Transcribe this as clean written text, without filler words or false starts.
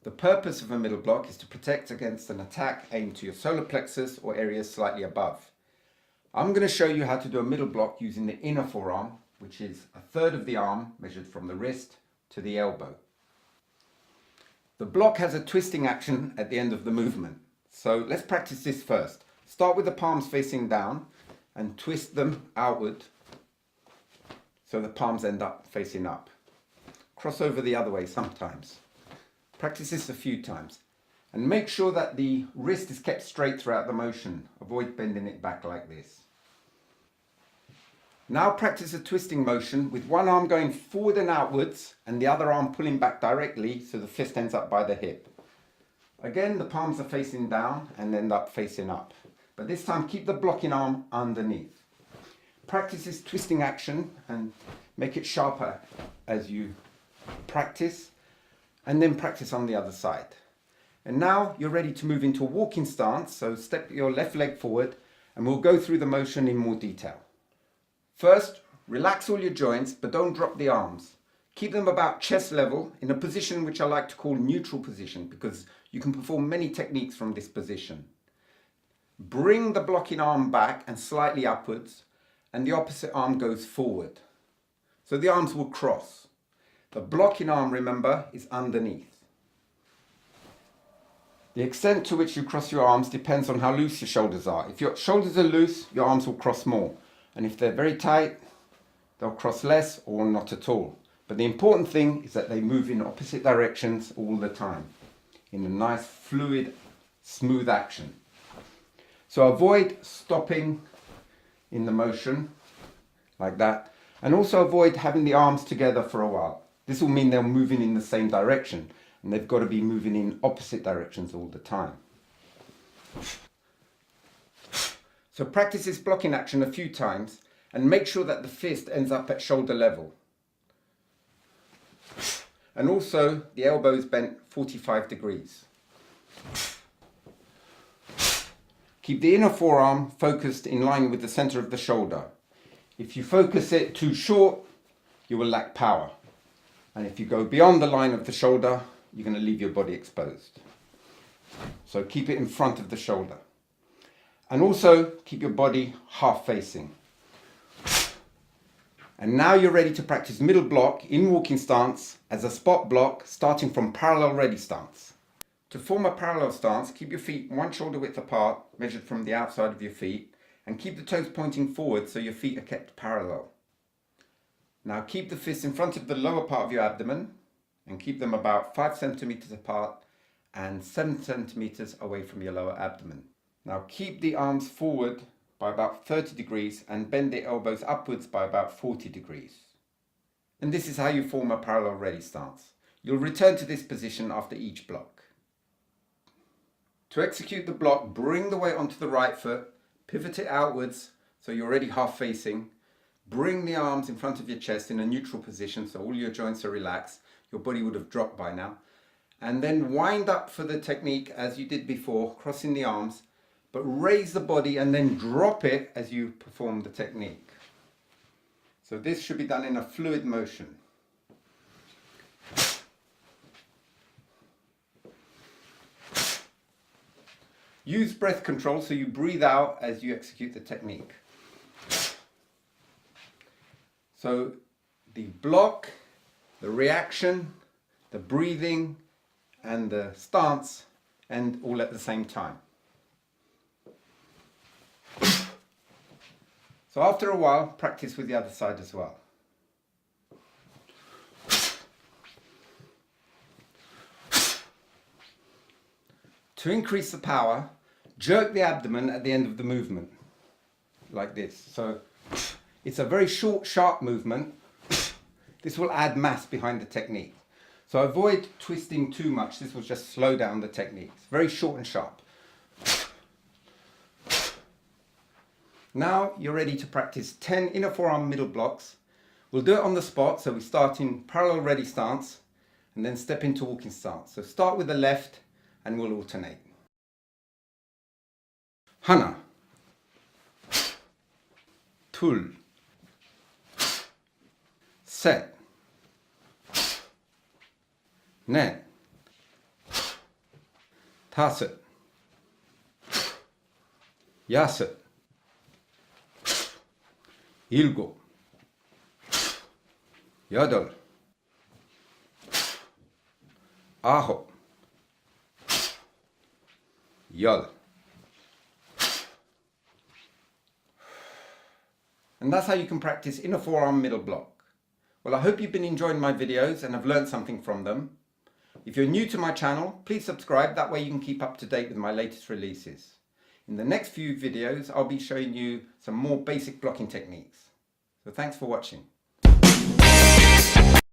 The purpose of a middle block is to protect against an attack aimed to your solar plexus or areas slightly above. I'm going to show you how to do a middle block using the inner forearm, which is a third of the arm measured from the wrist to the elbow. The block has a twisting action at the end of the movement. So let's practice this first. Start with the palms facing down and twist them outward so the palms end up facing up. Cross over the other way sometimes. Practice this a few times and make sure that the wrist is kept straight throughout the motion. Avoid bending it back like this. Now practice a twisting motion with one arm going forward and outwards and the other arm pulling back directly so the fist ends up by the hip. Again, the palms are facing down and end up facing up. But this time keep the blocking arm underneath. Practice this twisting action and make it sharper as you practice, and then practice on the other side. And now you're ready to move into a walking stance, so step your left leg forward and we'll go through the motion in more detail. First, relax all your joints, but don't drop the arms. Keep them about chest level in a position which I like to call neutral position because you can perform many techniques from this position. Bring the blocking arm back and slightly upwards, and the opposite arm goes forward. So the arms will cross. The blocking arm, remember, is underneath. The extent to which you cross your arms depends on how loose your shoulders are. If your shoulders are loose, your arms will cross more. And if they're very tight, they'll cross less or not at all. But the important thing is that they move in opposite directions all the time, in a nice, fluid, smooth action. So avoid stopping in the motion, like that. And also avoid having the arms together for a while. This will mean they're moving in the same direction, and they've got to be moving in opposite directions all the time. So practice this blocking action a few times and make sure that the fist ends up at shoulder level. And also the elbow is bent 45 degrees. Keep the inner forearm focused in line with the center of the shoulder. If you focus it too short, you will lack power. And if you go beyond the line of the shoulder, you're going to leave your body exposed. So keep it in front of the shoulder. And also keep your body half facing. And now you're ready to practice middle block in walking stance as a spot block starting from parallel ready stance. To form a parallel stance, keep your feet one shoulder width apart, measured from the outside of your feet, and keep the toes pointing forward so your feet are kept parallel. Now keep the fists in front of the lower part of your abdomen and keep them about 5 centimeters apart and 7 centimeters away from your lower abdomen. Now keep the arms forward by about 30 degrees and bend the elbows upwards by about 40 degrees. And this is how you form a parallel ready stance. You'll return to this position after each block. To execute the block, bring the weight onto the right foot, pivot it outwards so you're already half facing. Bring the arms in front of your chest in a neutral position so all your joints are relaxed. Your body would have dropped by now. And then wind up for the technique as you did before, crossing the arms, but raise the body and then drop it as you perform the technique. So this should be done in a fluid motion. Use breath control so you breathe out as you execute the technique. So the block, the reaction, the breathing and the stance end all at the same time. So after a while, practice with the other side as well. To increase the power, jerk the abdomen at the end of the movement, like this. So it's a very short, sharp movement. This will add mass behind the technique. So avoid twisting too much. This will just slow down the technique. It's very short and sharp. Now you're ready to practice 10 inner forearm middle blocks. We'll do it on the spot. So we start in parallel ready stance and then step into walking stance. So start with the left and we'll alternate. Hana. Tul. Set. Net. Taset. Yaset. Ilgo. Yodel. Aho. Yol. And that's how you can practice inner forearm middle block. Well, I hope you've been enjoying my videos and have learned something from them. If you're new to my channel, please subscribe, that way you can keep up to date with my latest releases. In the next few videos, I'll be showing you some more basic blocking techniques. So thanks for watching.